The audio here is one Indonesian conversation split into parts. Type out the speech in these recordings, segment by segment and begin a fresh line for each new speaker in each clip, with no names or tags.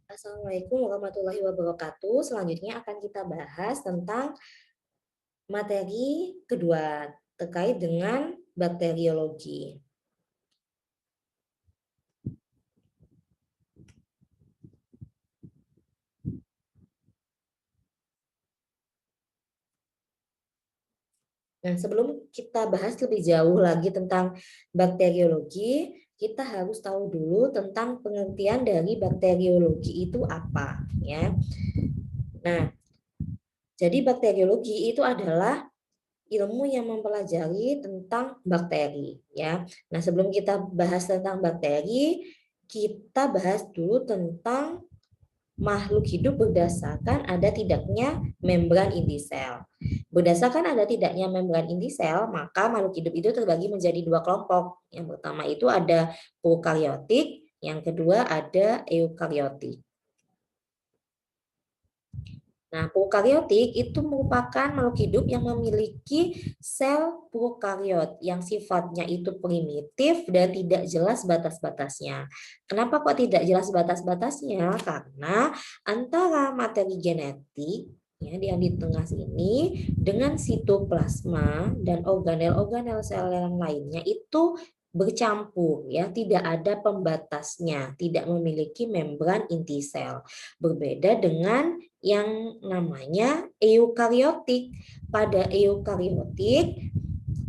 Assalamualaikum warahmatullahi wabarakatuh. Selanjutnya akan kita bahas tentang materi kedua terkait dengan bakteriologi. Nah, sebelum kita bahas lebih jauh lagi tentang bakteriologi, kita harus tahu dulu tentang pengertian dari bakteriologi itu apa, ya. Nah, jadi bakteriologi itu adalah ilmu yang mempelajari tentang bakteri, ya. Nah, sebelum kita bahas tentang bakteri, kita bahas dulu tentang makhluk hidup berdasarkan ada tidaknya membran inti sel. Berdasarkan ada tidaknya membran inti sel, maka makhluk hidup itu terbagi menjadi dua kelompok. Yang pertama itu ada prokaryotik, yang kedua ada eukaryotik. Nah, prokaryotik itu merupakan makhluk hidup yang memiliki sel prokaryot yang sifatnya itu primitif dan tidak jelas batas-batasnya. Kenapa kok tidak jelas batas-batasnya? Karena antara materi genetik ya yang di tengah sini dengan sitoplasma dan organel-organel sel yang lainnya itu bercampur ya, tidak ada pembatasnya, tidak memiliki membran inti sel. Berbeda dengan yang namanya eukaryotik. Pada eukaryotik,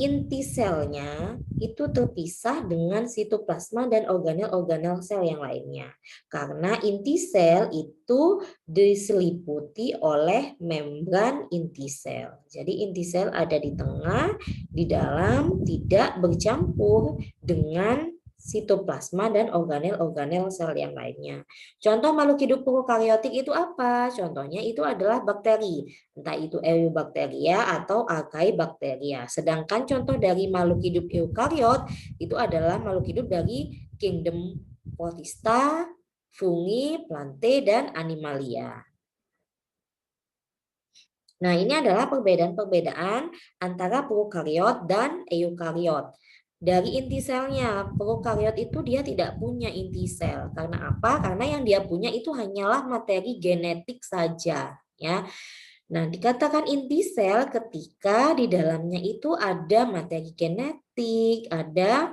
inti selnya itu terpisah dengan sitoplasma dan organel-organel sel yang lainnya. Karena inti sel itu diseliputi oleh membran inti sel. Jadi inti sel ada di tengah, di dalam, tidak bercampur dengan sitoplasma dan organel-organel sel yang lainnya. Contoh makhluk hidup prokaryotik itu apa? Contohnya itu adalah bakteri, entah itu Eubacteria atau Archaebacteria. Sedangkan contoh dari makhluk hidup eukariot itu adalah makhluk hidup dari kingdom Protista, fungi, plante, dan animalia. Nah, ini adalah perbedaan-perbedaan antara prokariot dan eukariot. Dari inti selnya, prokariot itu dia tidak punya inti sel. Karena apa? Karena yang dia punya itu hanyalah materi genetik saja, ya. Nah, dikatakan inti sel ketika di dalamnya itu ada materi genetik, ada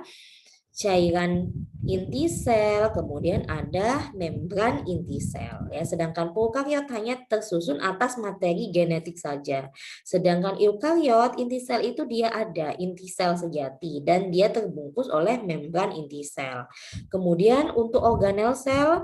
cairan inti sel, kemudian ada membran inti sel. Ya, sedangkan prokariot hanya tersusun atas materi genetik saja. Sedangkan eukariot inti sel itu dia ada inti sel sejati dan dia terbungkus oleh membran inti sel. Kemudian untuk organel sel,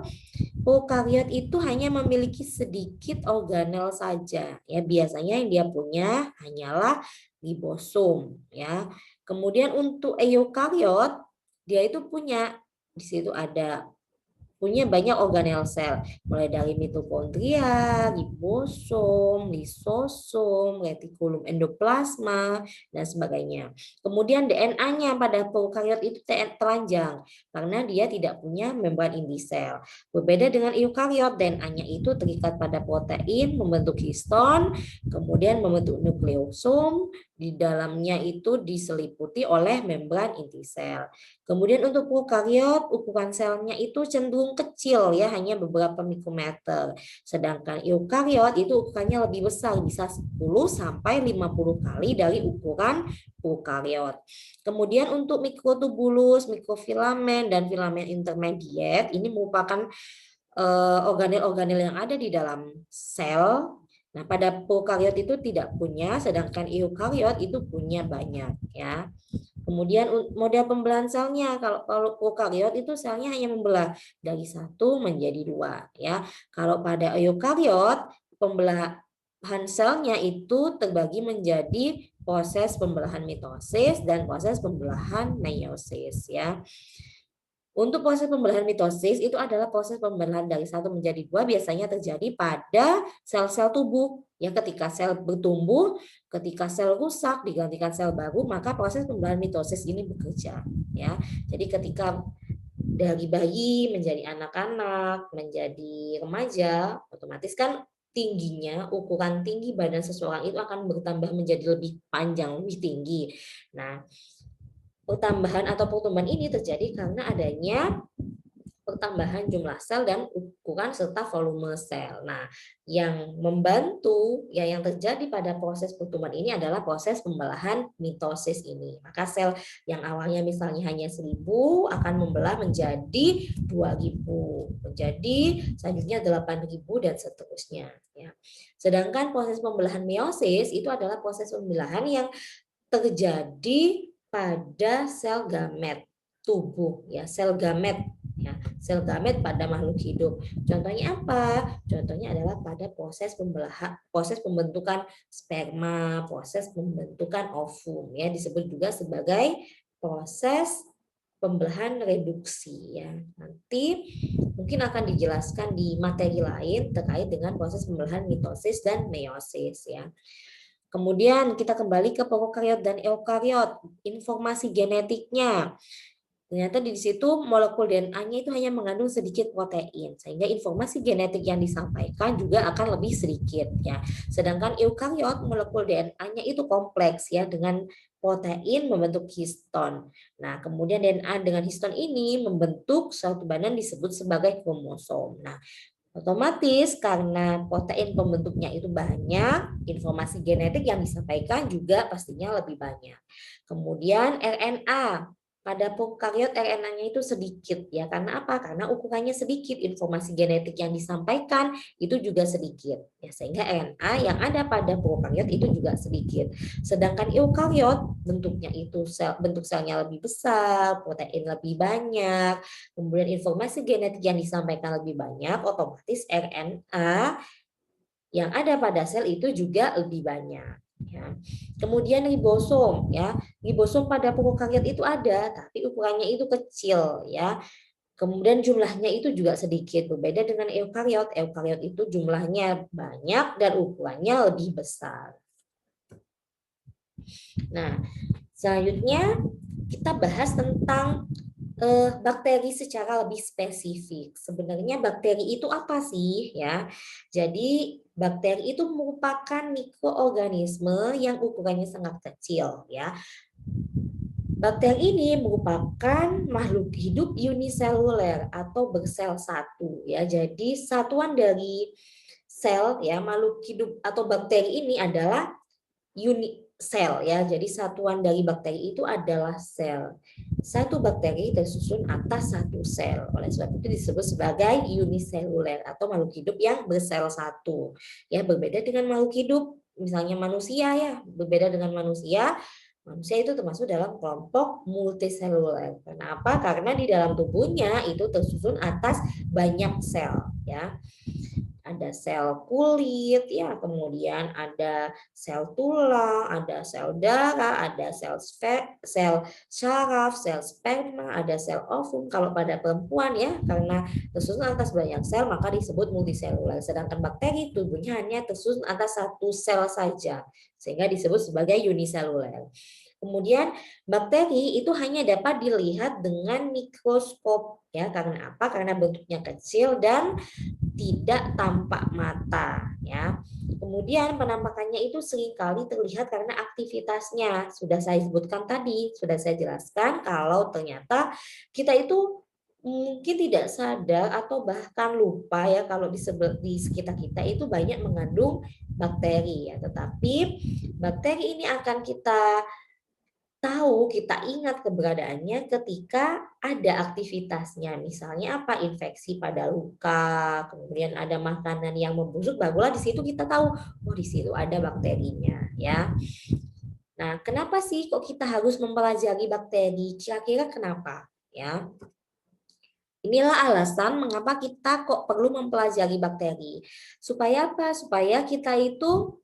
prokariot itu hanya memiliki sedikit organel saja. Ya, biasanya yang dia punya hanyalah ribosom. Ya, kemudian untuk eukariot dia itu punya di situ ada punya banyak organel sel, mulai dari mitokondria, ribosom, lisosom, retikulum endoplasma, dan sebagainya. Kemudian DNA-nya pada prokariot itu telanjang karena dia tidak punya membran inti sel. Berbeda dengan eukariot, DNA-nya itu terikat pada protein, membentuk histon, kemudian membentuk nukleosom, di dalamnya itu diseliputi oleh membran inti sel. Kemudian untuk prokariot, ukuran selnya itu cenderung kecil ya, hanya beberapa mikrometer. Sedangkan eukariot itu ukurannya lebih besar, bisa 10 sampai 50 kali dari ukuran prokariot. Kemudian untuk mikrotubulus, mikrofilamen, dan filamen intermediate, ini merupakan organel-organel yang ada di dalam sel. Nah, pada prokariot itu tidak punya, sedangkan eukariot itu punya banyak ya. Kemudian model pembelahan selnya, kalau prokariot itu selnya hanya membelah dari satu menjadi dua ya. Kalau pada eukariot pembelahan selnya itu terbagi menjadi proses pembelahan mitosis dan proses pembelahan meiosis ya. Untuk proses pembelahan mitosis itu adalah proses pembelahan dari satu menjadi dua, biasanya terjadi pada sel-sel tubuh. Ya, ketika sel bertumbuh, ketika sel rusak digantikan sel baru, maka proses pembelahan mitosis ini bekerja. Ya, jadi ketika dari bayi menjadi anak-anak, menjadi remaja, otomatis kan tingginya, ukuran tinggi badan seseorang itu akan bertambah menjadi lebih panjang, lebih tinggi. Nah, pertambahan atau pertumbuhan ini terjadi karena adanya pertambahan jumlah sel dan ukuran serta volume sel. Nah, yang membantu ya yang terjadi pada proses pertumbuhan ini adalah proses pembelahan mitosis ini. Maka sel yang awalnya misalnya hanya 1000 akan membelah menjadi 2000, menjadi selanjutnya 8000 dan seterusnya ya. Sedangkan proses pembelahan meiosis itu adalah proses pembelahan yang terjadi pada sel gamet tubuh ya, sel gamet ya, sel gamet pada makhluk hidup. Contohnya apa? Contohnya adalah pada proses pembelahan, proses pembentukan sperma, proses pembentukan ovum ya, disebut juga sebagai proses pembelahan reduksi ya. Nanti mungkin akan dijelaskan di materi lain terkait dengan proses pembelahan mitosis dan meiosis ya. Kemudian kita kembali ke prokariot dan eukariot, informasi genetiknya. Ternyata di situ molekul DNA-nya itu hanya mengandung sedikit protein, sehingga informasi genetik yang disampaikan juga akan lebih sedikit ya. Sedangkan eukariot molekul DNA-nya itu kompleks ya, dengan protein membentuk histon. Nah, kemudian DNA dengan histon ini membentuk suatu badan disebut sebagai kromosom. Nah, otomatis karena protein pembentuknya itu banyak, informasi genetik yang disampaikan juga pastinya lebih banyak. Kemudian RNA. Pada prokariot RNA-nya itu sedikit ya. Karena apa? Karena ukurannya sedikit, informasi genetik yang disampaikan itu juga sedikit. Ya, sehingga RNA yang ada pada prokariot itu juga sedikit. Sedangkan eukariot bentuknya itu bentuk selnya lebih besar, protein lebih banyak, kemudian informasi genetik yang disampaikan lebih banyak, otomatis RNA yang ada pada sel itu juga lebih banyak. Ya. Kemudian ribosom, ya, ribosom pada prokariot itu ada, tapi ukurannya itu kecil, ya. Kemudian jumlahnya itu juga sedikit, berbeda dengan eukariot. Eukariot itu jumlahnya banyak dan ukurannya lebih besar. Nah, selanjutnya kita bahas tentang bakteri secara lebih spesifik. Sebenarnya bakteri itu apa sih ya? Jadi bakteri itu merupakan mikroorganisme yang ukurannya sangat kecil ya. Bakteri ini merupakan makhluk hidup uniseluler atau bersel satu ya. Jadi satuan dari sel ya, makhluk hidup atau bakteri ini adalah sel ya. Jadi satuan dari bakteri itu adalah sel. Satu bakteri tersusun atas satu sel. Oleh sebab itu disebut sebagai uniseluler atau makhluk hidup yang bersel satu. Ya, berbeda dengan makhluk hidup misalnya manusia ya. Berbeda dengan manusia. Manusia itu termasuk dalam kelompok multiseluler. Kenapa? Karena di dalam tubuhnya itu tersusun atas banyak sel ya. Ada sel kulit ya, kemudian ada sel tulang, ada sel darah, ada sel saraf, sel sperma, ada sel ovum. Kalau pada perempuan ya, karena tersusun atas banyak sel maka disebut multiseluler. Sedangkan bakteri tubuhnya hanya tersusun atas satu sel saja, sehingga disebut sebagai uniseluler. Kemudian bakteri itu hanya dapat dilihat dengan mikroskop ya, karena apa? Karena bentuknya kecil dan tidak tampak mata ya. Kemudian penampakannya itu seringkali terlihat karena aktivitasnya. Sudah saya sebutkan tadi, sudah saya jelaskan kalau ternyata kita itu mungkin tidak sadar atau bahkan lupa ya kalau di sekitar kita itu banyak mengandung bakteri ya. Tetapi bakteri ini akan kita tahu, kita ingat keberadaannya ketika ada aktivitasnya. Misalnya apa? Infeksi pada luka, kemudian ada makanan yang membusuk, barulah di situ kita tahu, oh di situ ada bakterinya, ya. Nah, kenapa sih kok kita harus mempelajari bakteri? Kira-kira kenapa? Ya. Inilah alasan mengapa kita kok perlu mempelajari bakteri. Supaya apa? Supaya kita itu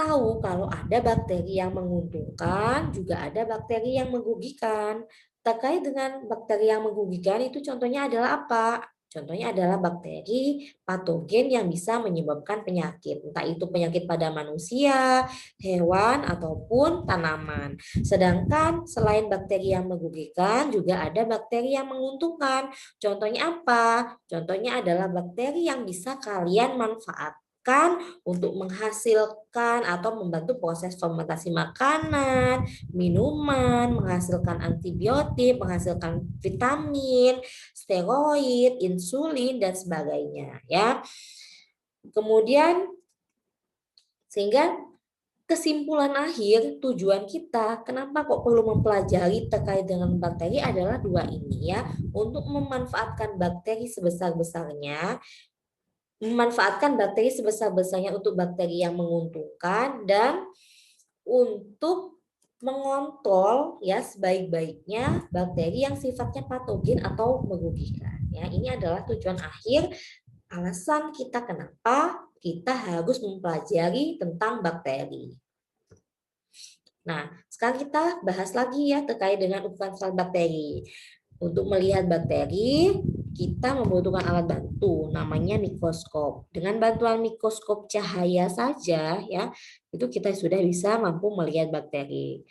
tahu kalau ada bakteri yang menguntungkan, juga ada bakteri yang merugikan. Terkait dengan bakteri yang merugikan itu contohnya adalah apa? Contohnya adalah bakteri patogen yang bisa menyebabkan penyakit, entah itu penyakit pada manusia, hewan, ataupun tanaman. Sedangkan selain bakteri yang merugikan, juga ada bakteri yang menguntungkan. Contohnya apa? Contohnya adalah bakteri yang bisa kalian manfaatkan. untuk menghasilkan atau membantu proses fermentasi makanan, minuman, menghasilkan antibiotik, menghasilkan vitamin, steroid, insulin dan sebagainya ya. Kemudian sehingga kesimpulan akhir tujuan kita kenapa kok perlu mempelajari terkait dengan bakteri adalah dua ini ya, untuk memanfaatkan bakteri sebesar-besarnya, untuk bakteri yang menguntungkan dan untuk mengontrol ya sebaik-baiknya bakteri yang sifatnya patogen atau merugikan ya. Ini adalah tujuan akhir, alasan kita kenapa kita harus mempelajari tentang bakteri. Nah, sekarang kita bahas lagi ya terkait dengan ukuran sel bakteri. Untuk melihat bakteri, kita membutuhkan alat bantu namanya mikroskop. Dengan bantuan mikroskop cahaya saja ya, itu kita sudah bisa mampu melihat bakteri.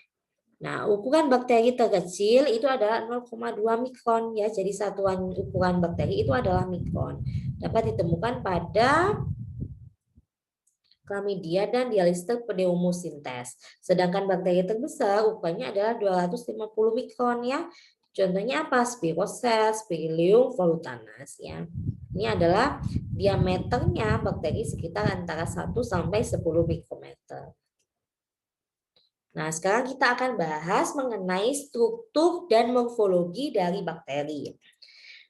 Nah, ukuran bakteri terkecil itu adalah 0,2 mikron ya. Jadi satuan ukuran bakteri itu adalah mikron. Dapat ditemukan pada Chlamydia dan Dialister pneumosintes. Sedangkan bakteri terbesar ukurannya adalah 250 mikron ya. Contohnya apa? Spirochetes, Spirillum volutanas ya. Ini adalah diameternya bakteri sekitar antara 1 sampai 10 mikrometer. Nah, sekarang kita akan bahas mengenai struktur dan morfologi dari bakteri.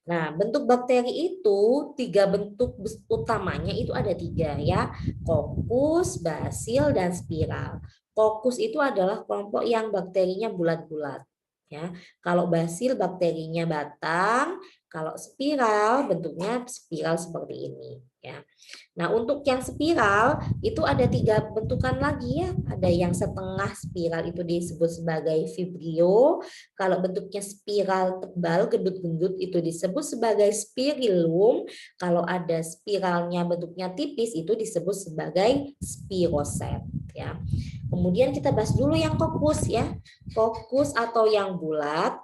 Nah, bentuk bakteri itu 3 bentuk utamanya itu ada 3 ya, kokus, basil, dan spiral. Kokus itu adalah kelompok yang bakterinya bulat-bulat. Ya, kalau basil bakterinya batang, kalau spiral bentuknya spiral seperti ini. Ya. Nah, untuk yang spiral itu ada 3 bentukan lagi ya. Ada yang setengah spiral itu disebut sebagai vibrio. Kalau bentuknya spiral tebal, gendut-gendut itu disebut sebagai spirillum. Kalau ada spiralnya bentuknya tipis itu disebut sebagai spiroset. Ya. Kemudian kita bahas dulu yang kokus ya. Kokus atau yang bulat.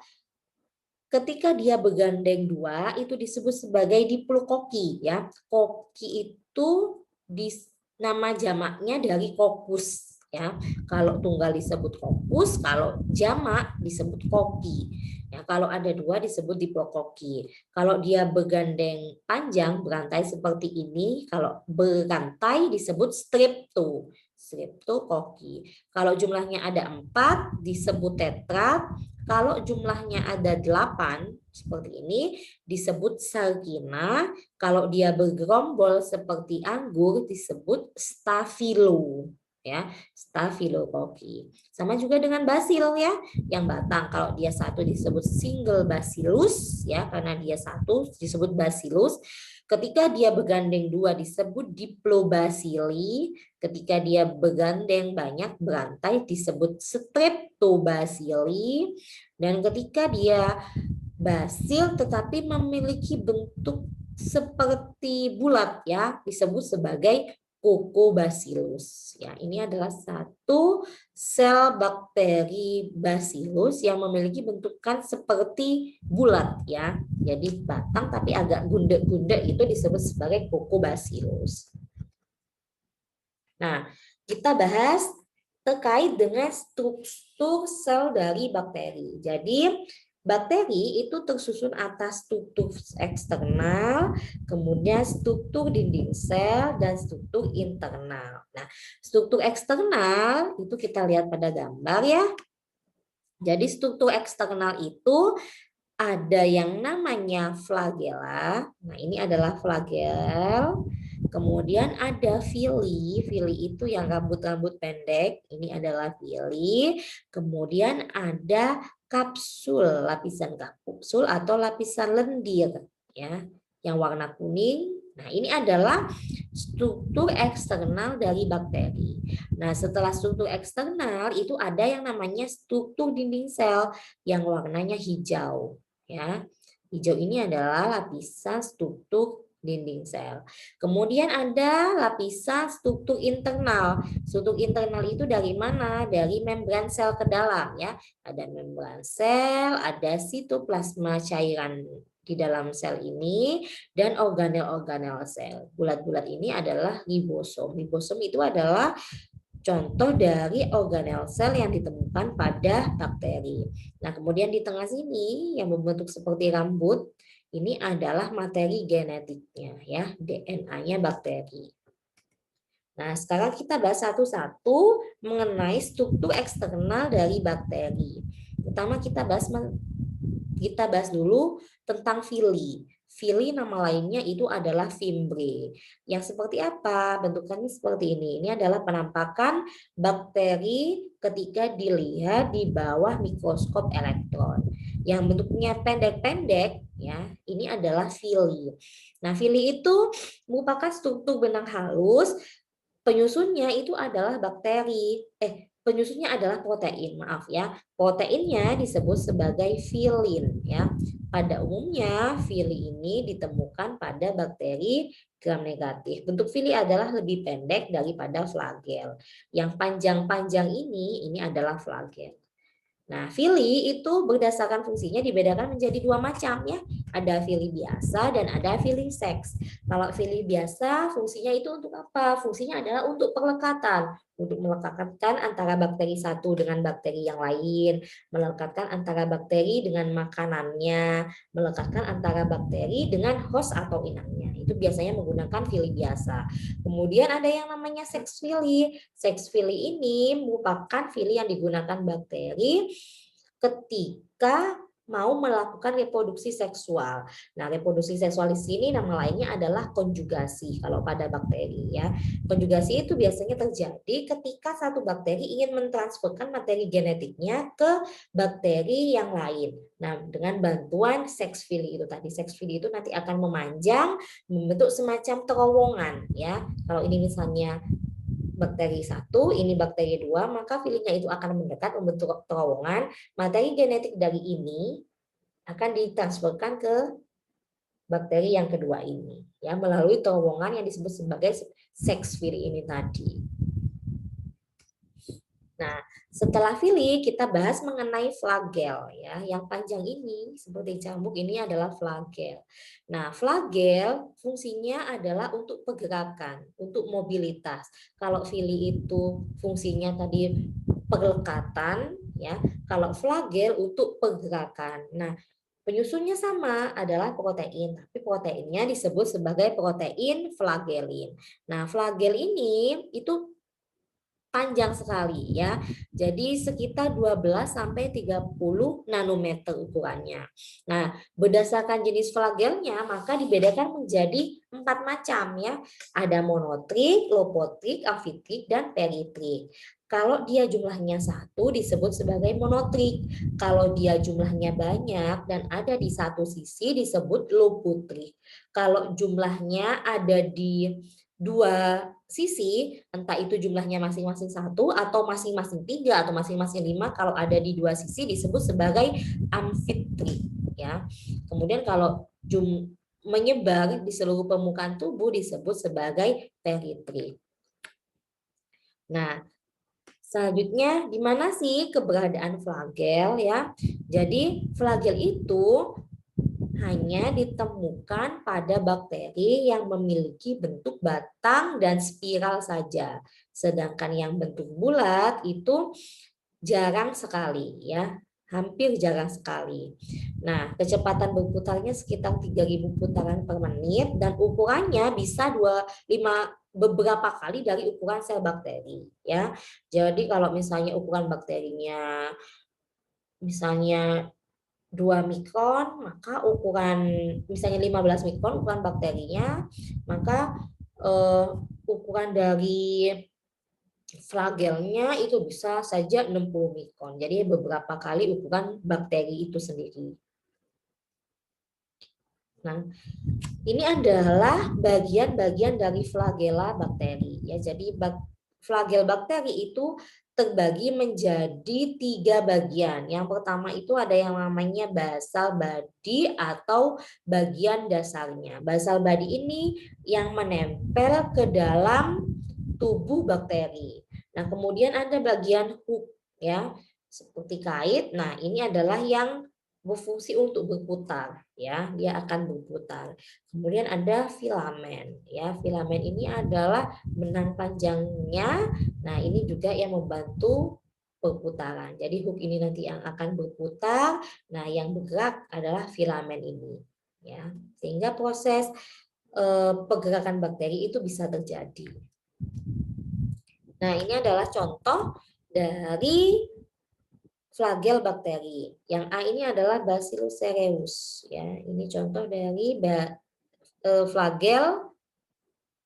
Ketika dia bergandeng 2 itu disebut sebagai diplokoki ya. Koki itu nama jamaknya dari kokus ya. Kalau tunggal disebut kokus, kalau jamak disebut koki. Ya, kalau ada 2 disebut diplokoki. Kalau dia bergandeng panjang berantai seperti ini, kalau berantai disebut streptokoki. Kalau jumlahnya ada 4 disebut tetrad. Kalau jumlahnya ada 8 seperti ini disebut sarkina. Kalau dia bergerombol seperti anggur disebut stafilo ya, stafilokoki. Sama juga dengan basil ya, yang batang kalau dia satu disebut single bacillus ya, karena dia satu disebut bacillus. Ketika dia bergandeng 2 disebut diplobacilli. Ketika dia bergandeng banyak berantai disebut streptobacilli. Dan ketika dia basil tetapi memiliki bentuk seperti bulat ya disebut sebagai Cucubacillus. Ya, ini adalah satu sel bakteri bacillus yang memiliki bentukan seperti bulat ya. Jadi batang tapi agak gundek-gundek itu disebut sebagai Cucubacillus. Nah, kita bahas terkait dengan struktur sel dari bakteri. Jadi, bakteri itu tersusun atas struktur eksternal, kemudian struktur dinding sel, dan struktur internal. Nah, struktur eksternal itu kita lihat pada gambar ya. Jadi, struktur eksternal itu ada yang namanya flagella. Nah, ini adalah flagel. Kemudian ada villi. Villi itu yang rambut-rambut pendek. Ini adalah villi. Kemudian ada kapsul, lapisan kapsul atau lapisan lendir ya, yang warna kuning. Nah, ini adalah struktur eksternal dari bakteri. Nah, setelah struktur eksternal itu ada yang namanya struktur dinding sel yang warnanya hijau ya. Hijau ini adalah lapisan struktur dinding sel. Kemudian ada lapisan struktur internal. Struktur internal itu dari mana? Dari membran sel ke dalam ya. Ada membran sel, ada sitoplasma cairan di dalam sel ini dan organel-organel sel. Bulat-bulat ini adalah ribosom. Ribosom itu adalah contoh dari organel sel yang ditemukan pada bakteri. Nah, kemudian di tengah sini yang membentuk seperti rambut, ini adalah materi genetiknya ya, DNA-nya bakteri. Nah, sekarang kita bahas satu-satu mengenai struktur eksternal dari bakteri. Pertama kita bahas dulu tentang villi. Villi nama lainnya itu adalah fimbre. Yang seperti apa? Bentukannya seperti ini. Ini adalah penampakan bakteri ketika dilihat di bawah mikroskop elektron. Yang bentuknya pendek-pendek ya, ini adalah villi. Nah, villi itu merupakan struktur benang halus. Penyusunnya itu adalah bakteri. Penyusunnya adalah protein, maaf ya. Proteinnya disebut sebagai vilin ya. Pada umumnya villi ini ditemukan pada bakteri gram negatif. Bentuk villi adalah lebih pendek daripada flagel. Yang panjang-panjang ini adalah flagel. Nah, villi itu berdasarkan fungsinya dibedakan menjadi dua macam ya. Ada villi biasa dan ada villi seks. Kalau villi biasa fungsinya itu untuk apa? Fungsinya adalah untuk pelekatan, untuk melekatkan antara bakteri satu dengan bakteri yang lain, melekatkan antara bakteri dengan makanannya, melekatkan antara bakteri dengan host atau inangnya. Itu biasanya menggunakan villi biasa. Kemudian ada yang namanya seks villi. Seks villi ini merupakan villi yang digunakan bakteri ketika mau melakukan reproduksi seksual. Nah, reproduksi seksual di sini nama lainnya adalah konjugasi kalau pada bakteri ya. Konjugasi itu biasanya terjadi ketika satu bakteri ingin mentransferkan materi genetiknya ke bakteri yang lain. Nah, dengan bantuan seks villi itu tadi. Seks villi itu nanti akan memanjang membentuk semacam terowongan ya. Kalau ini misalnya bakteri 1, ini bakteri 2, maka villinya itu akan mendekat membentuk terowongan. Materi genetik dari ini akan ditransferkan ke bakteri yang kedua ini, ya melalui terowongan yang disebut sebagai seks villi ini tadi. Nah, setelah villi kita bahas mengenai flagel ya. Yang panjang ini seperti cambuk ini adalah flagel. Nah, flagel fungsinya adalah untuk pergerakan, untuk mobilitas. Kalau villi itu fungsinya tadi pelekatan ya. Kalau flagel untuk pergerakan. Nah, penyusunnya sama adalah protein, tapi proteinnya disebut sebagai protein flagelin. Nah, flagel ini itu panjang sekali ya. Jadi sekitar 12 sampai 30 nanometer ukurannya. Nah, berdasarkan jenis flagelnya maka dibedakan menjadi 4 macam ya. Ada monotrik, lopotrik, amfitrik dan peritrik. Kalau dia jumlahnya 1 disebut sebagai monotrik. Kalau dia jumlahnya banyak dan ada di satu sisi disebut lopotrik. Kalau jumlahnya ada di dua sisi, entah itu jumlahnya masing-masing 1 atau masing-masing 3 atau masing-masing 5, kalau ada di dua sisi disebut sebagai amfitrik ya. Kemudian kalau menyebar di seluruh permukaan tubuh disebut sebagai peritrik. Nah, selanjutnya di mana sih keberadaan flagel ya? Jadi flagel itu hanya ditemukan pada bakteri yang memiliki bentuk batang dan spiral saja. Sedangkan yang bentuk bulat itu jarang sekali ya, hampir jarang sekali. Nah, kecepatan berputarnya sekitar 3.000 putaran per menit dan ukurannya bisa beberapa kali dari ukuran sel bakteri ya. Jadi kalau misalnya ukuran bakterinya misalnya 2 mikron, maka ukuran misalnya 15 mikron ukuran bakterinya, maka ukuran dari flagelnya itu bisa saja 60 mikron. Jadi beberapa kali ukuran bakteri itu sendiri. Nah, ini adalah bagian-bagian dari flagela bakteri ya. Jadi flagel bakteri itu terbagi menjadi 3 bagian. Yang pertama itu ada yang namanya basal body atau bagian dasarnya. Basal body ini yang menempel ke dalam tubuh bakteri. Nah, kemudian ada bagian hook ya, seperti kait. Nah, ini adalah yang berfungsi untuk berputar, ya, dia akan berputar. Kemudian ada filamen, ya, filamen ini adalah benang panjangnya. Nah, ini juga yang membantu perputaran. Jadi hook ini nanti yang akan berputar. Nah, yang bergerak adalah filamen ini, ya, sehingga proses pergerakan bakteri itu bisa terjadi. Nah, ini adalah contoh dari flagel bakteri. Yang A ini adalah Bacillus cereus, ya. Ini contoh dari flagel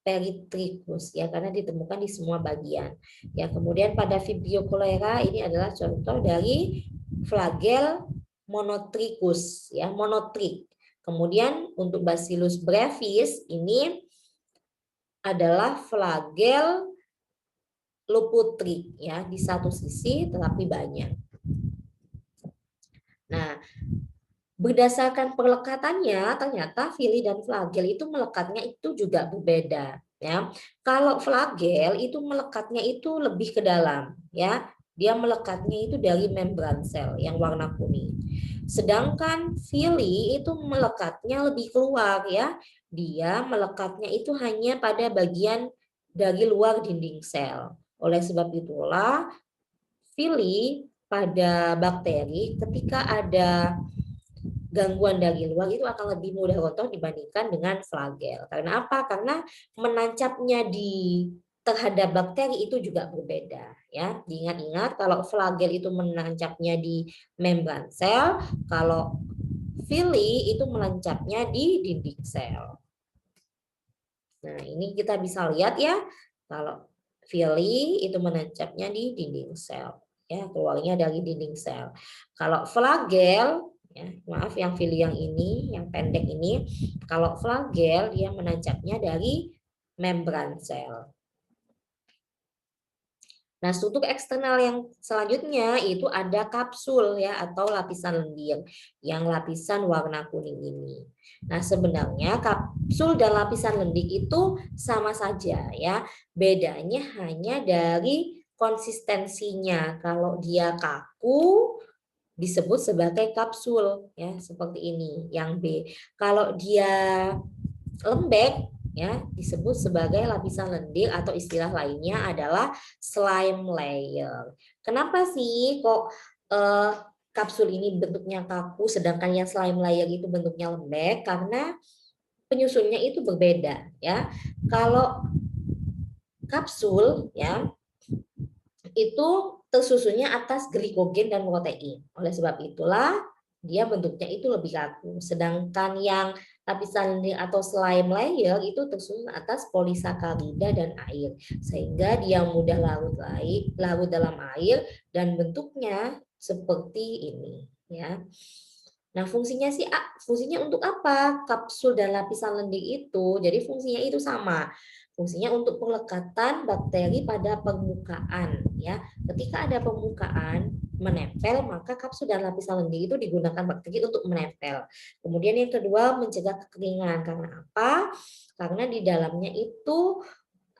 peritrichus, ya, karena ditemukan di semua bagian. Ya, kemudian pada Vibrio cholera ini adalah contoh dari flagel monotrichus, ya, monotrik. Kemudian untuk Bacillus brevis ini adalah flagel luputrik, ya, di satu sisi tetapi banyak. Nah, berdasarkan pelekatannya, ternyata fili dan flagel itu melekatnya itu juga berbeda, ya. Kalau flagel itu melekatnya itu lebih ke dalam, ya. Dia melekatnya itu dari membran sel yang warna kuning. Sedangkan fili itu melekatnya lebih keluar, ya. Dia melekatnya itu hanya pada bagian dari luar dinding sel. Oleh sebab itulah fili pada bakteri ketika ada gangguan dari luar itu akan lebih mudah rontok dibandingkan dengan flagel. Karena apa? Karena menancapnya di terhadap bakteri itu juga berbeda, ya. Diingat-ingat kalau flagel itu menancapnya di membran sel, kalau fili itu menancapnya di dinding sel. Nah, ini kita bisa lihat, ya. Kalau fili itu menancapnya di dinding sel, ya, keluarnya dari dinding sel. Kalau flagel, ya, maaf, yang fili yang ini, yang pendek ini, kalau flagel dia menancapnya dari membran sel. Nah, struktur eksternal yang selanjutnya itu ada kapsul, ya, atau lapisan lendir yang lapisan warna kuning ini. Nah, sebenarnya kapsul dan lapisan lendir itu sama saja, ya. Bedanya hanya dari konsistensinya. Kalau dia kaku disebut sebagai kapsul, ya, seperti ini. Yang B. Kalau dia lembek, ya, disebut sebagai lapisan lendir atau istilah lainnya adalah slime layer. Kenapa sih kok kapsul ini bentuknya kaku sedangkan yang slime layer itu bentuknya lembek? Karena penyusunnya itu berbeda, ya. Kalau kapsul, ya, itu tersusunnya atas glikogen dan protein. Oleh sebab itulah dia bentuknya itu lebih kaku. Sedangkan yang lapisan lendir atau slime layer itu tersusun atas polisakarida dan air. Sehingga dia mudah larut dalam air dan bentuknya seperti ini, ya. Nah, fungsinya sih, fungsinya untuk apa? Kapsul dan lapisan lendir itu, jadi fungsinya itu sama. Fungsinya untuk pelekatan bakteri pada permukaan, ya. Ketika ada permukaan menempel, maka kapsul dan lapisan lendir itu digunakan bakteri untuk menempel. Kemudian yang kedua, mencegah kekeringan. Karena apa? Karena di dalamnya itu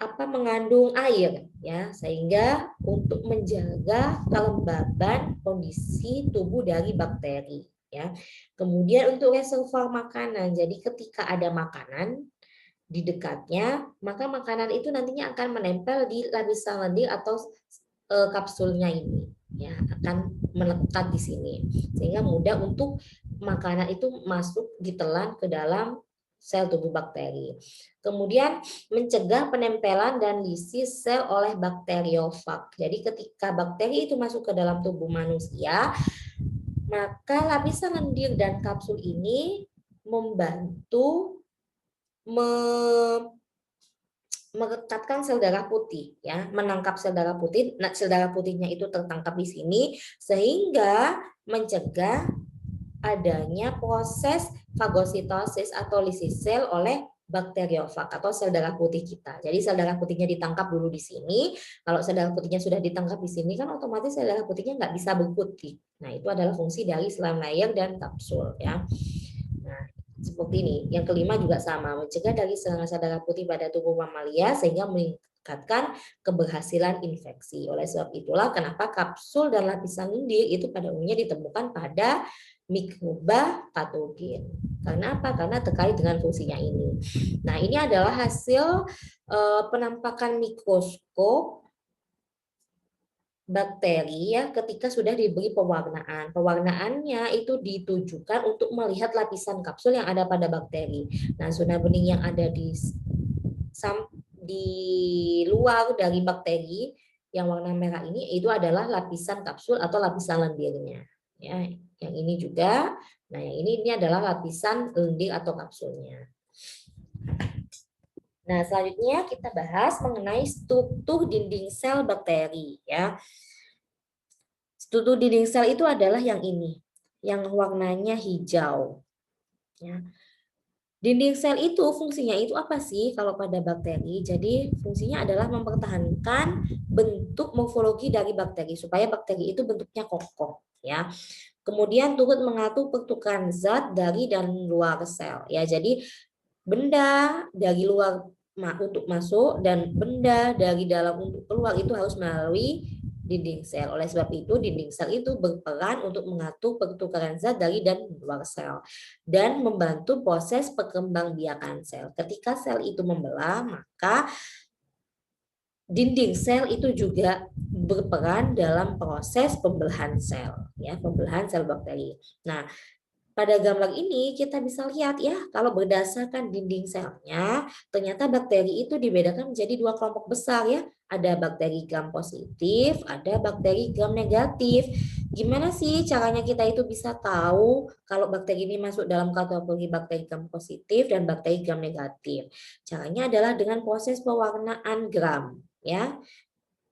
mengandung air, ya, sehingga untuk menjaga kelembaban kondisi tubuh dari bakteri, ya. Kemudian untuk reservoir makanan, jadi ketika ada makanan di dekatnya, maka makanan itu nantinya akan menempel di lapisan lendir atau kapsulnya ini, ya, akan melekat di sini sehingga mudah untuk makanan itu masuk ditelan ke dalam sel tubuh bakteri. Kemudian mencegah penempelan dan lisis sel oleh bakteriofag. Jadi ketika bakteri itu masuk ke dalam tubuh manusia, maka lapisan lendir dan kapsul ini membantu merekatkan sel darah putih, ya, menangkap sel darah putih. Nah, sel darah putihnya itu tertangkap di sini sehingga mencegah adanya proses fagositosis atau lisis sel oleh bakteriofag atau sel darah putih kita. Jadi sel darah putihnya ditangkap dulu di sini. Kalau sel darah putihnya sudah ditangkap di sini, kan otomatis sel darah putihnya nggak bisa berputih. Nah, itu adalah fungsi dari slime layer dan kapsul, ya. Nah, seperti ini. Yang kelima juga sama, mencegah dari serangan sel darah putih pada tubuh mamalia sehingga meningkatkan keberhasilan infeksi. Oleh sebab itulah kenapa kapsul dan lapisan lendir itu pada umumnya ditemukan pada mikroba patogen. Karena apa? Karena terkait dengan fungsinya ini. Nah, ini adalah hasil penampakan mikroskop bakteri ya ketika sudah diberi pewarnaan. Pewarnaannya itu ditujukan untuk melihat lapisan kapsul yang ada pada bakteri. Nah, zona bening yang ada di luar dari bakteri yang warna merah ini itu adalah lapisan kapsul atau lapisan lendirnya. Ya, yang ini juga. Nah, yang ini adalah lapisan lendir atau kapsulnya. Nah, selanjutnya kita bahas mengenai struktur dinding sel bakteri ya. Struktur dinding sel itu adalah yang ini, yang warnanya hijau. Ya. Dinding sel itu fungsinya itu apa sih kalau pada bakteri? Jadi fungsinya adalah mempertahankan bentuk morfologi dari bakteri supaya bakteri itu bentuknya kokoh ya. Kemudian turut mengatur pertukaran zat dari dan luar sel ya. Jadi benda dari luar untuk masuk dan benda dari dalam untuk keluar itu harus melalui dinding sel. Oleh sebab itu, dinding sel itu berperan untuk mengatur pertukaran zat dari dan luar sel dan membantu proses perkembangbiakan sel. Ketika sel itu membelah, maka dinding sel itu juga berperan dalam proses pembelahan sel, ya, pembelahan sel bakteri. Nah, pada gambar ini kita bisa lihat ya, kalau berdasarkan dinding selnya, ternyata bakteri itu dibedakan menjadi dua kelompok besar ya. Ada bakteri gram positif, ada bakteri gram negatif. Gimana sih caranya kita itu bisa tahu kalau bakteri ini masuk dalam kategori bakteri gram positif dan bakteri gram negatif? Caranya adalah dengan proses pewarnaan gram ya.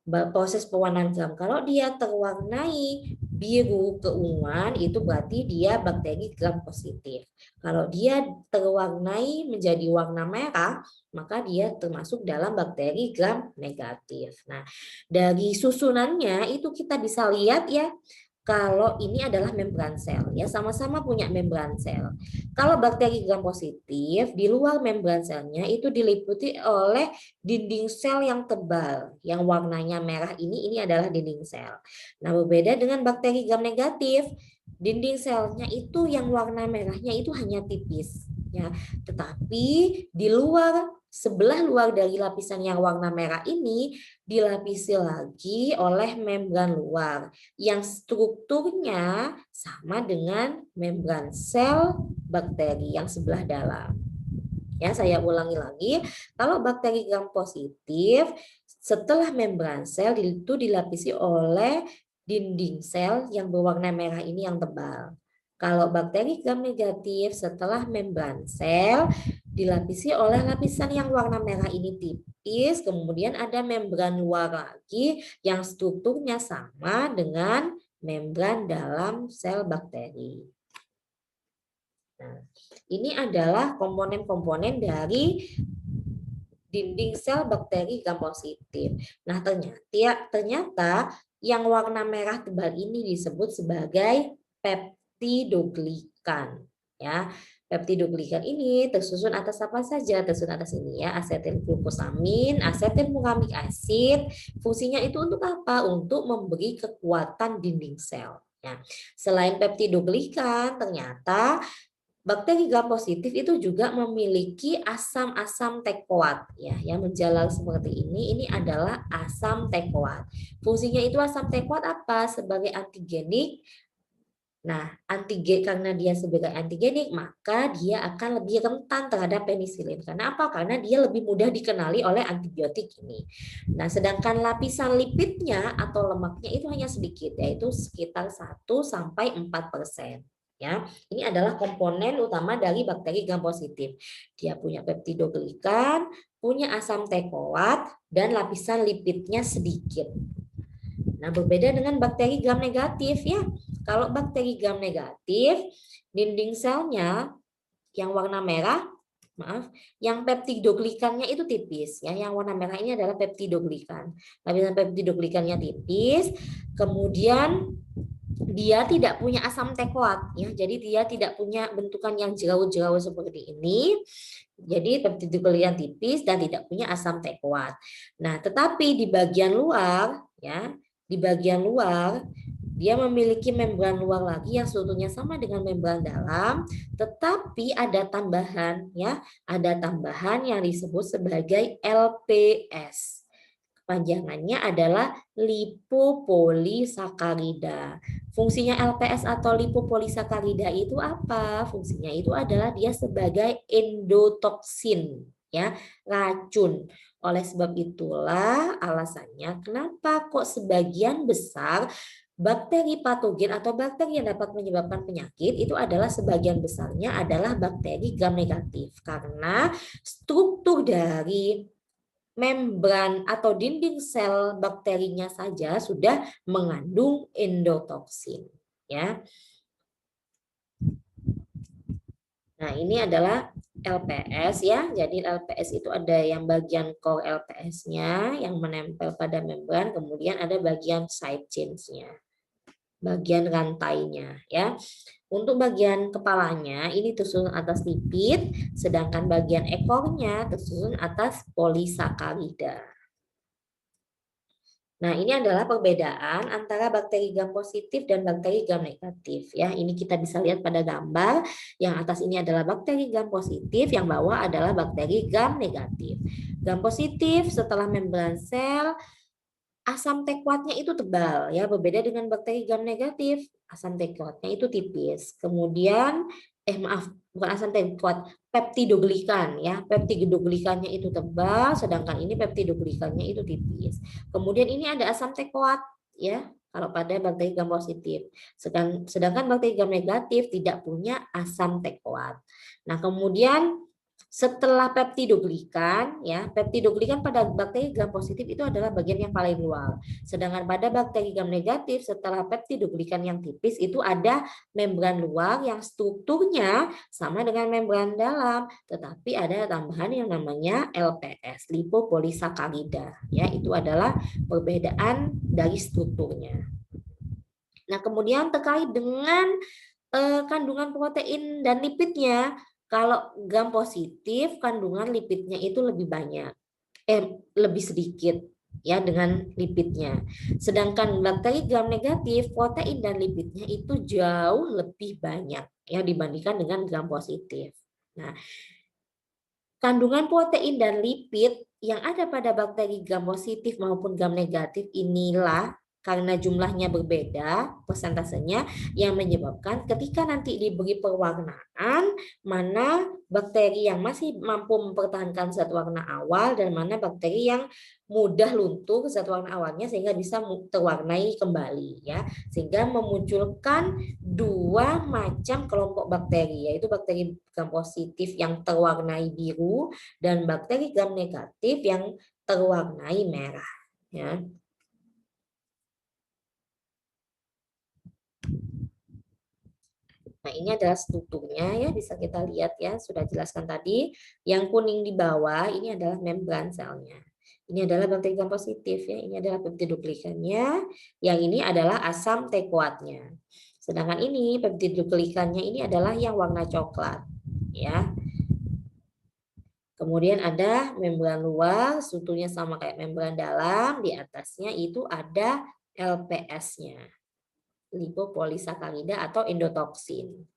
Proses pewarnaan gram. Kalau dia terwarnai biru keunguan itu berarti dia bakteri gram positif. Kalau dia terwarnai menjadi warna merah, maka dia termasuk dalam bakteri gram negatif. Nah, dari susunannya itu kita bisa lihat ya, kalau ini adalah membran sel ya, sama-sama punya membran sel. Kalau bakteri gram positif di luar membran selnya itu diliputi oleh dinding sel yang tebal, yang warnanya merah ini adalah dinding sel. Nah, berbeda dengan bakteri gram negatif, dinding selnya itu yang warna merahnya itu hanya tipis ya. Tetapi di luar sebelah luar dari lapisan yang warna merah ini dilapisi lagi oleh membran luar yang strukturnya sama dengan membran sel bakteri yang sebelah dalam. Ya, saya ulangi lagi, kalau bakteri gram positif setelah membran sel itu dilapisi oleh dinding sel yang berwarna merah ini yang tebal. Kalau bakteri gram negatif setelah membran sel dilapisi oleh lapisan yang warna merah ini tipis, kemudian ada membran luar lagi yang strukturnya sama dengan membran dalam sel bakteri. Nah, ini adalah komponen-komponen dari dinding sel bakteri gram positif. Nah, ternyata yang warna merah tebal ini disebut sebagai peptidoglikan. Ya, peptidoglikan ini tersusun atas apa saja? Tersusun atas ini ya, asetilglukosamin, asetilmuramik asid. Fungsinya itu untuk apa? Untuk memberi kekuatan dinding sel. Ya. Selain peptidoglikan, ternyata bakteri gram positif itu juga memiliki asam-asam tekoat ya, yang menjalar seperti ini. Ini adalah asam tekoat. Fungsinya itu asam tekoat apa? Sebagai antigenik. Nah, antigen karena dia sebagai antigenik, maka dia akan lebih rentan terhadap penisilin. Karena apa? Karena dia lebih mudah dikenali oleh antibiotik ini. Nah, sedangkan lapisan lipidnya atau lemaknya itu hanya sedikit, yaitu sekitar 1-4%. Ya, ini adalah komponen utama dari bakteri gram positif. Dia punya peptidoglikan, punya asam tekoat, dan lapisan lipidnya sedikit. Nah, berbeda dengan bakteri gram negatif ya. Kalau bakteri gram negatif, dinding selnya yang warna merah, yang peptidoglikannya itu tipis ya. Yang warna merah ini adalah peptidoglikan. Lapisan peptidoglikannya tipis, kemudian dia tidak punya asam tekoat ya. Jadi dia tidak punya bentukan yang jerawat-jerawat seperti ini. Jadi peptidoglikan tipis dan tidak punya asam tekoat. Nah, tetapi di bagian luar ya, di bagian luar Dia memiliki membran luar lagi yang strukturnya sama dengan membran dalam, tetapi ada tambahan ya, ada tambahan yang disebut sebagai LPS. Kepanjangannya adalah lipopolisakarida. Fungsinya LPS atau lipopolisakarida itu apa? Fungsinya itu adalah dia sebagai endotoksin, ya, racun. Oleh sebab itulah alasannya kenapa kok sebagian besar bakteri patogen atau bakteri yang dapat menyebabkan penyakit itu adalah sebagian besarnya adalah bakteri gram negatif karena struktur dari membran atau dinding sel bakterinya saja sudah mengandung endotoksin, ya. Nah, ini adalah LPS ya. Jadi LPS itu ada yang bagian core LPS-nya yang menempel pada membran, kemudian ada bagian side chains-nya, bagian rantainya ya. Untuk bagian kepalanya ini tersusun atas lipid, sedangkan bagian ekornya tersusun atas polisakarida. Nah, ini adalah perbedaan antara bakteri gram positif dan bakteri gram negatif ya. Ini kita bisa lihat pada gambar. Yang atas ini adalah bakteri gram positif, yang bawah adalah bakteri gram negatif. Gram positif setelah membran sel, asam T kuatnya itu tebal ya, berbeda dengan bakteri gram negatif, asam T kuatnya itu tipis. Kemudian bukan asam T kuat, peptidoglikan ya, peptidoglikannya itu tebal, sedangkan ini peptidoglikannya itu tipis. Kemudian ini ada asam T kuat ya, kalau pada bakteri gram positif. Sedangkan bakteri gram negatif tidak punya asam T kuat. Nah, kemudian setelah peptidoglikan ya, peptidoglikan pada bakteri gram positif itu adalah bagian yang paling luar. Sedangkan pada bakteri gram negatif setelah peptidoglikan yang tipis itu ada membran luar yang strukturnya sama dengan membran dalam, tetapi ada tambahan yang namanya LPS, lipopolisakarida ya, itu adalah perbedaan dari strukturnya. Nah, kemudian terkait dengan kandungan protein dan lipidnya, kalau gram positif kandungan lipidnya itu lebih banyak, lebih sedikit ya dengan lipidnya. Sedangkan bakteri gram negatif protein dan lipidnya itu jauh lebih banyak ya dibandingkan dengan gram positif. Nah, kandungan protein dan lipid yang ada pada bakteri gram positif maupun gram negatif inilah karena jumlahnya berbeda, persentasenya yang menyebabkan ketika nanti diberi perwarnaan, mana bakteri yang masih mampu mempertahankan zat warna awal dan mana bakteri yang mudah luntur zat warna awalnya sehingga bisa terwarnai kembali ya. Sehingga memunculkan dua macam kelompok bakteri, yaitu bakteri gram positif yang terwarnai biru dan bakteri gram negatif yang terwarnai merah ya. Nah, ini adalah strukturnya ya, bisa kita lihat ya, sudah jelaskan tadi. Yang kuning di bawah ini adalah membran selnya. Ini adalah bakteri gram positif ya, ini adalah peptidoglikannya, yang ini adalah asam T kuatnya. Sedangkan ini peptidoglikannya ini adalah yang warna coklat ya. Kemudian ada membran luar, strukturnya sama kayak membran dalam, di atasnya itu ada LPS-nya. Lipopolisakarida atau endotoksin.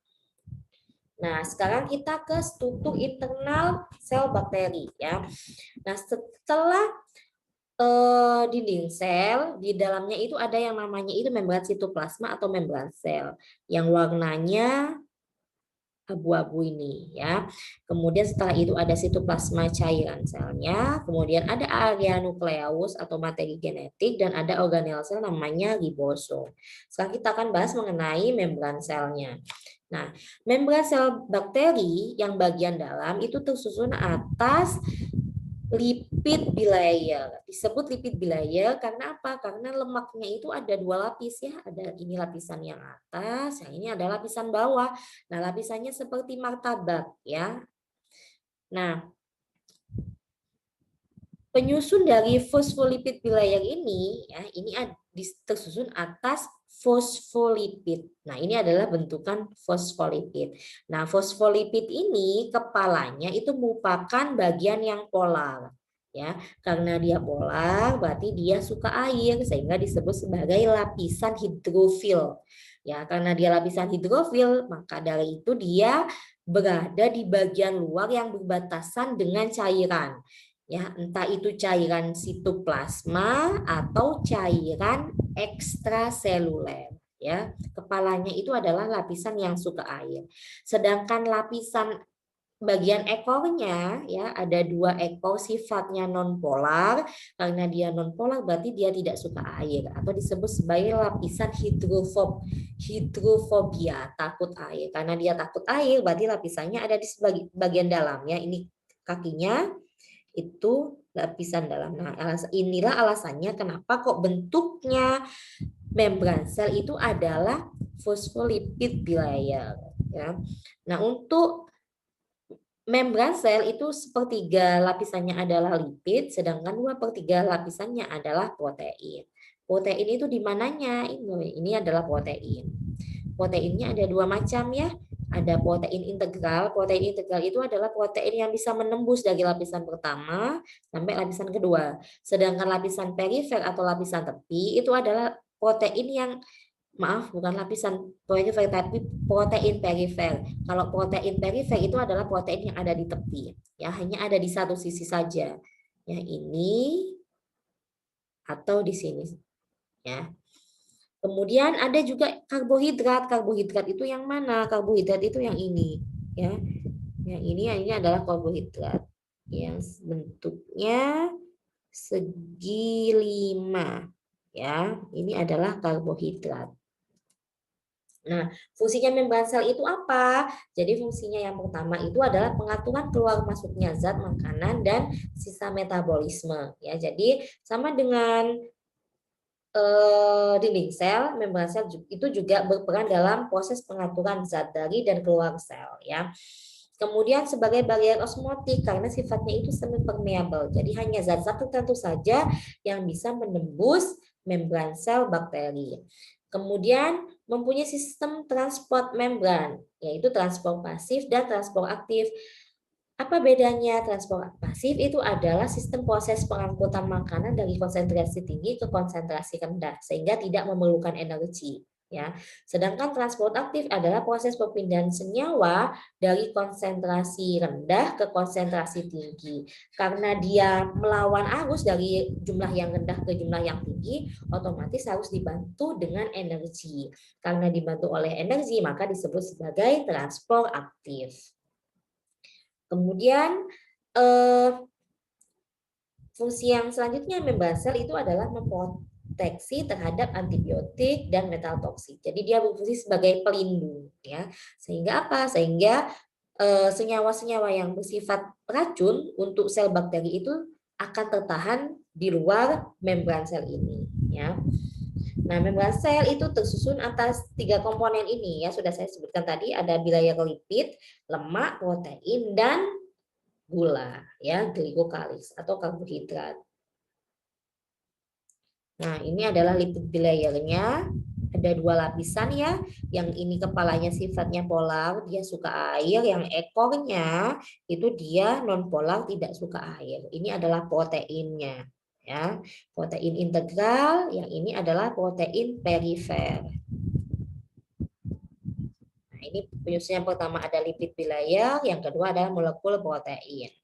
Nah, sekarang kita ke struktur internal sel bakteri ya. Nah, setelah dinding sel, di dalamnya itu ada yang namanya itu membran sitoplasma atau membran sel yang warnanya abu-abu ini ya. Kemudian setelah itu ada sitoplasma cairan selnya, kemudian ada area nukleus atau materi genetik dan ada organel sel namanya ribosom. Sekarang kita akan bahas mengenai membran selnya. Nah, membran sel bakteri yang bagian dalam itu tersusun atas lipid bilayer. Disebut lipid bilayer karena apa? Karena lemaknya itu ada dua lapis ya. Ada ini lapisan yang atas, yang ini adalah lapisan bawah. Nah, lapisannya seperti martabak ya. Nah, penyusun dari fosfolipid bilayer ini ya, ini tersusun atas fosfolipid. Nah, ini adalah bentukan fosfolipid. Nah, fosfolipid ini kepalanya itu merupakan bagian yang polar. ya. Karena dia polar berarti dia suka air sehingga disebut sebagai lapisan hidrofil. Ya, karena dia lapisan hidrofil, maka dari itu dia berada di bagian luar yang berbatasan dengan cairan. Ya, entah itu cairan sitoplasma atau cairan ekstraseluler. Ya, kepalanya itu adalah lapisan yang suka air. Sedangkan lapisan bagian ekornya ya ada 2 ekor sifatnya nonpolar. Karena dia nonpolar berarti dia tidak suka air atau disebut sebagai lapisan hidrofobia, takut air. Karena dia takut air berarti lapisannya ada di bagian dalam ya. Ini kakinya itu lapisan dalam. Nah, inilah alasannya kenapa kok bentuknya membran sel itu adalah fosfolipid bilayer ya. Nah, untuk membran sel itu sepertiga lapisannya adalah lipid, sedangkan 2/3 lapisannya adalah protein. Protein itu di mananya? Ini adalah protein. Proteinnya ada 2 macam ya. Ada protein integral. Protein integral itu adalah protein yang bisa menembus dari lapisan pertama sampai lapisan kedua. Sedangkan lapisan perifer atau lapisan tepi itu adalah protein yang bukan lapisan perifer tapi protein perifer. Kalau protein perifer itu adalah protein yang ada di tepi, ya hanya ada di satu sisi saja. Ya ini atau di sini, ya. Kemudian ada juga karbohidrat. Karbohidrat itu yang mana? Karbohidrat itu yang ini, ya. Yang ini adalah karbohidrat yang bentuknya segi 5, ya. Ini adalah karbohidrat. Nah, fungsinya membran sel itu apa? Jadi fungsinya yang pertama itu adalah pengaturan keluar masuknya zat makanan dan sisa metabolisme. Ya, jadi sama dengan dinding sel, membran sel itu juga berperan dalam proses pengaturan zat dari dan keluar sel. Ya. Kemudian sebagai barier osmotik karena sifatnya itu semi permeable. Jadi hanya zat-zat tertentu saja yang bisa menembus membran sel bakteri. Kemudian mempunyai sistem transport membran, yaitu transport pasif dan transport aktif. Apa bedanya? Transport pasif itu adalah sistem proses pengangkutan makanan dari konsentrasi tinggi ke konsentrasi rendah, sehingga tidak memerlukan energi. Ya, sedangkan transport aktif adalah proses perpindahan senyawa dari konsentrasi rendah ke konsentrasi tinggi. Karena dia melawan arus dari jumlah yang rendah ke jumlah yang tinggi, otomatis harus dibantu dengan energi. Karena dibantu oleh energi, maka disebut sebagai transport aktif. Kemudian fungsi yang selanjutnya membran sel itu adalah memproteksi terhadap antibiotik dan metal toksik. Jadi dia berfungsi sebagai pelindung, ya. Sehingga apa? Sehingga senyawa-senyawa yang bersifat racun untuk sel bakteri itu akan tertahan di luar membran sel ini, ya. Nah, membran sel itu tersusun atas 3 komponen ini ya, sudah saya sebutkan tadi, ada bilayer lipid, lemak, protein, dan gula ya, glikokalis atau karbohidrat. Nah, ini adalah lipid bilayernya. Ada 2 lapisan ya. Yang ini kepalanya sifatnya polar, dia suka air. Yang ekornya itu dia non polar, tidak suka air. Ini adalah proteinnya ya. Protein integral, yang ini adalah protein perifer. Nah, ini penyusun yang pertama ada lipid bilayer, yang kedua adalah molekul protein.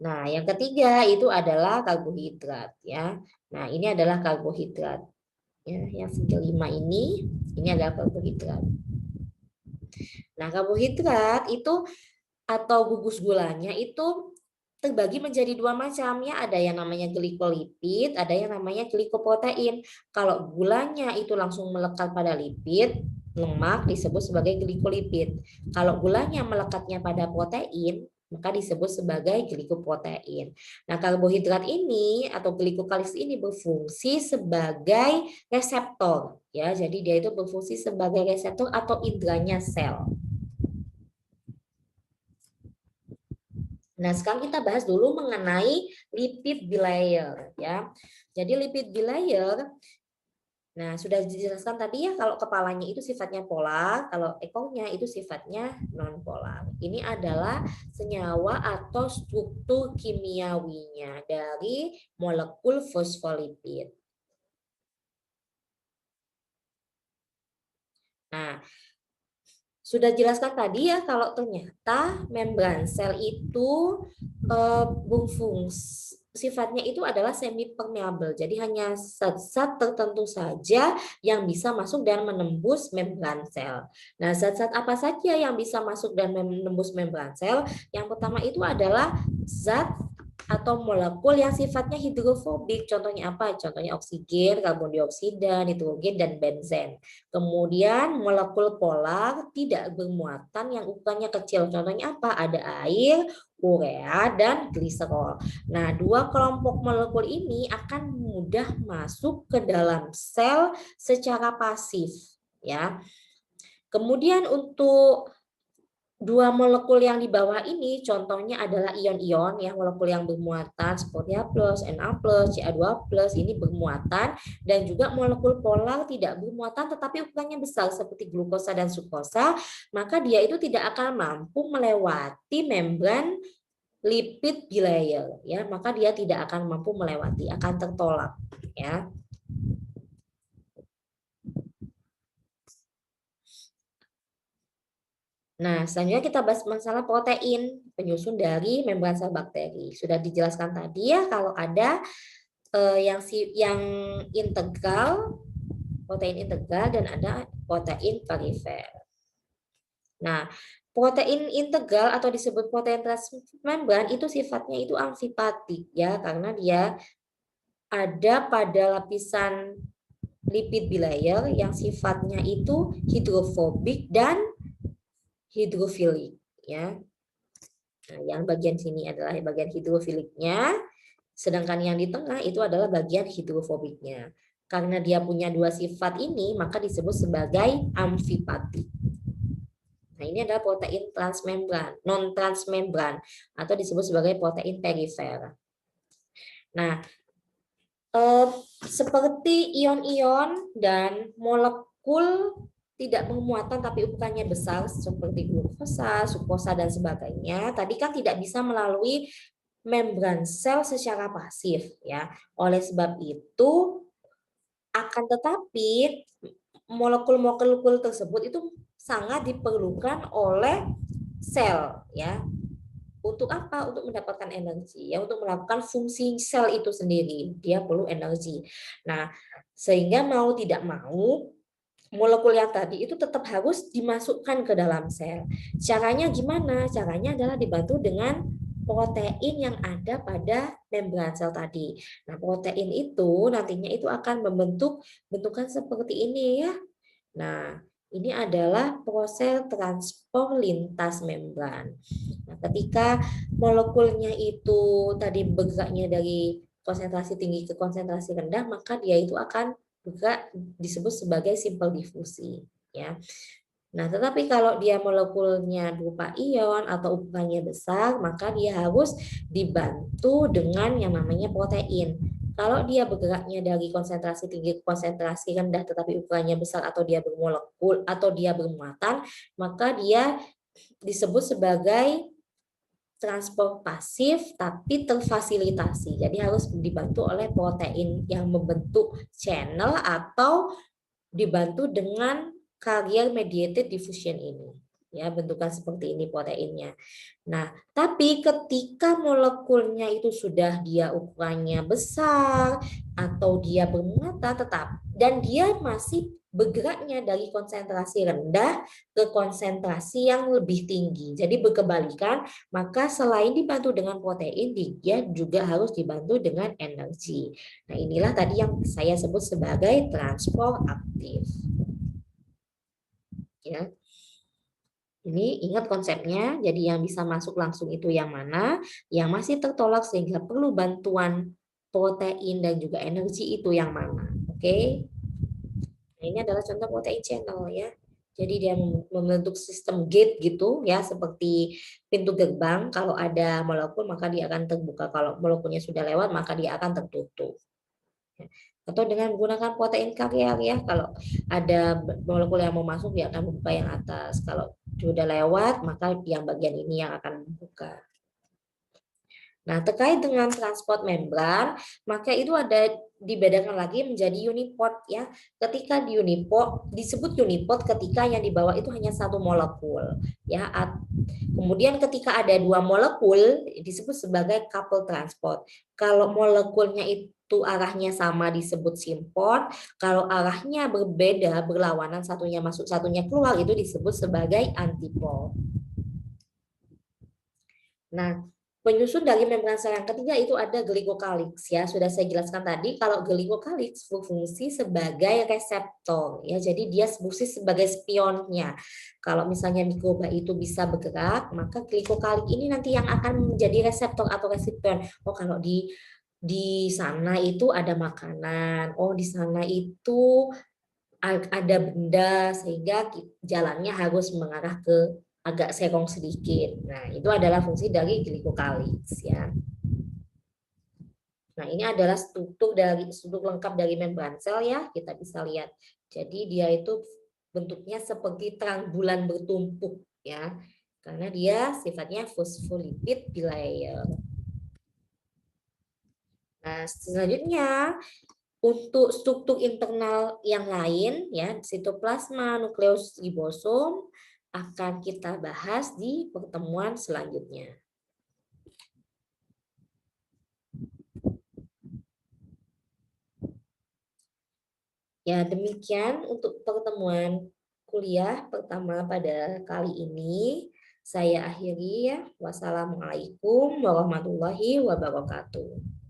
Nah, yang ketiga itu adalah karbohidrat ya. Nah, ini adalah karbohidrat. Ya, yang segi 5 ini adalah karbohidrat. Nah, karbohidrat itu atau gugus gulanya itu terbagi menjadi 2 macam ya. Ada yang namanya glikolipid, ada yang namanya glikoprotein. Kalau gulanya itu langsung melekat pada lipid, lemak disebut sebagai glikolipid. Kalau gulanya melekatnya pada protein, maka disebut sebagai glikoprotein. Nah, karbohidrat ini atau glikokalis ini berfungsi sebagai reseptor ya. Jadi dia itu berfungsi sebagai reseptor atau indranya sel. Nah, sekarang kita bahas dulu mengenai lipid bilayer ya. Jadi lipid bilayer Nah, sudah dijelaskan tadi ya kalau kepalanya itu sifatnya polar, kalau ekornya itu sifatnya non-polar. Ini adalah senyawa atau struktur kimiawinya dari molekul fosfolipid. Nah, sudah jelaskan tadi ya kalau ternyata membran sel itu berfungsi sifatnya itu adalah semi permeable. Jadi hanya zat-zat tertentu saja yang bisa masuk dan menembus membran sel. Nah, zat-zat apa saja yang bisa masuk dan menembus membran sel? Yang pertama itu adalah zat atau molekul yang sifatnya hidrofobik. Contohnya apa? Contohnya oksigen, karbon dioksida, nitrogen, dan benzen. Kemudian molekul polar tidak bermuatan yang ukurannya kecil. Contohnya apa? Ada air, urea, dan gliserol. Nah, dua kelompok molekul ini akan mudah masuk ke dalam sel secara pasif, ya. Kemudian untuk dua molekul yang di bawah ini contohnya adalah ion-ion ya, molekul yang bermuatan seperti H+, Na+, Ca2+, ini bermuatan, dan juga molekul polar tidak bermuatan tetapi ukurannya besar seperti glukosa dan sukrosa, maka dia itu tidak akan mampu melewati membran lipid bilayer ya, maka dia tidak akan mampu melewati, akan tertolak ya. Nah, selanjutnya kita bahas masalah protein penyusun dari membran sel bakteri. Sudah dijelaskan tadi ya kalau ada yang integral, protein integral, dan ada protein perifer. Nah, protein integral atau disebut protein transmembran itu sifatnya itu amfipatik ya, karena dia ada pada lapisan lipid bilayer yang sifatnya itu hidrofobik dan hidrofilik ya. Nah, yang bagian sini adalah bagian hidrofiliknya, sedangkan yang di tengah itu adalah bagian hidrofobiknya. Karena dia punya dua sifat ini, maka disebut sebagai amfipatik. Nah, ini adalah protein transmembran, non transmembran, atau disebut sebagai protein perifer. Nah, seperti ion-ion dan molekul tidak bermuatan tapi ukurannya besar seperti glukosa, sukrosa, dan sebagainya, tadi kan tidak bisa melalui membran sel secara pasif ya. Oleh sebab itu akan tetapi molekul-molekul tersebut itu sangat diperlukan oleh sel ya. Untuk apa? Untuk mendapatkan energi ya, untuk melakukan fungsi sel itu sendiri. Dia perlu energi. Nah, sehingga mau tidak mau molekul yang tadi itu tetap harus dimasukkan ke dalam sel. Caranya gimana? Caranya adalah dibantu dengan protein yang ada pada membran sel tadi. Nah, protein itu nantinya itu akan membentuk bentukan seperti ini ya. Nah, ini adalah proses transport lintas membran. Nah, ketika molekulnya itu tadi bergeraknya dari konsentrasi tinggi ke konsentrasi rendah, maka dia itu akan bergerak disebut sebagai simple difusi, ya. Nah, tetapi kalau dia molekulnya berupa ion atau ukurannya besar, maka dia harus dibantu dengan yang namanya protein. Kalau dia bergeraknya dari konsentrasi tinggi ke konsentrasi rendah tetapi ukurannya besar atau dia bermolekul atau dia bermuatan, maka dia disebut sebagai transport pasif tapi terfasilitasi. Jadi harus dibantu oleh protein yang membentuk channel atau dibantu dengan carrier mediated diffusion ini. Ya, bentukan seperti ini proteinnya. Nah, tapi ketika molekulnya itu sudah dia ukurannya besar atau dia bermuatan tetap dan dia masih bergeraknya dari konsentrasi rendah ke konsentrasi yang lebih tinggi. Jadi berkebalikan, maka selain dibantu dengan protein, dia juga harus dibantu dengan energi. Nah, inilah tadi yang saya sebut sebagai transport aktif. Ya. Ini ingat konsepnya, jadi yang bisa masuk langsung itu yang mana, yang masih tertolak sehingga perlu bantuan protein dan juga energi itu yang mana. Oke. Nah, ini adalah contoh protein channel ya. Jadi dia membentuk sistem gate gitu ya, seperti pintu gerbang. Kalau ada molekul maka dia akan terbuka. Kalau molekulnya sudah lewat maka dia akan tertutup. atau dengan menggunakan protein karier ya. Kalau ada molekul yang mau masuk dia akan membuka yang atas. Kalau sudah lewat maka yang bagian ini yang akan membuka. Nah, terkait dengan transport membran, maka itu ada dibedakan lagi menjadi uniport ya. Ketika di uniport disebut uniport ketika yang dibawa itu hanya satu molekul ya. Kemudian ketika ada dua molekul disebut sebagai couple transport. Kalau molekulnya itu arahnya sama disebut symport, kalau arahnya berbeda berlawanan satunya masuk satunya keluar itu disebut sebagai antiport. Nah, penyusun dari membran sel yang ketiga itu ada glycocalyx ya. Sudah saya jelaskan tadi kalau glycocalyx berfungsi sebagai reseptor ya. Jadi dia berfungsi sebagai spionnya. Kalau misalnya mikroba itu bisa bergerak, maka glycocalyx ini nanti yang akan menjadi reseptor atau resepion. Oh, kalau di sana itu ada makanan. Oh, di sana itu ada benda sehingga jalannya harus mengarah ke agak serong sedikit. Nah, itu adalah fungsi dari glycocalyx ya. Nah, ini adalah struktur lengkap dari membran sel ya, kita bisa lihat. Jadi dia itu bentuknya seperti terang bulan bertumpuk ya. Karena dia sifatnya fosfolipid bilayer. Nah, selanjutnya untuk struktur internal yang lain ya, sitoplasma, nukleus, ribosom akan kita bahas di pertemuan selanjutnya. Ya, demikian untuk pertemuan kuliah pertama pada kali ini. Saya akhiri ya. Wassalamualaikum warahmatullahi wabarakatuh.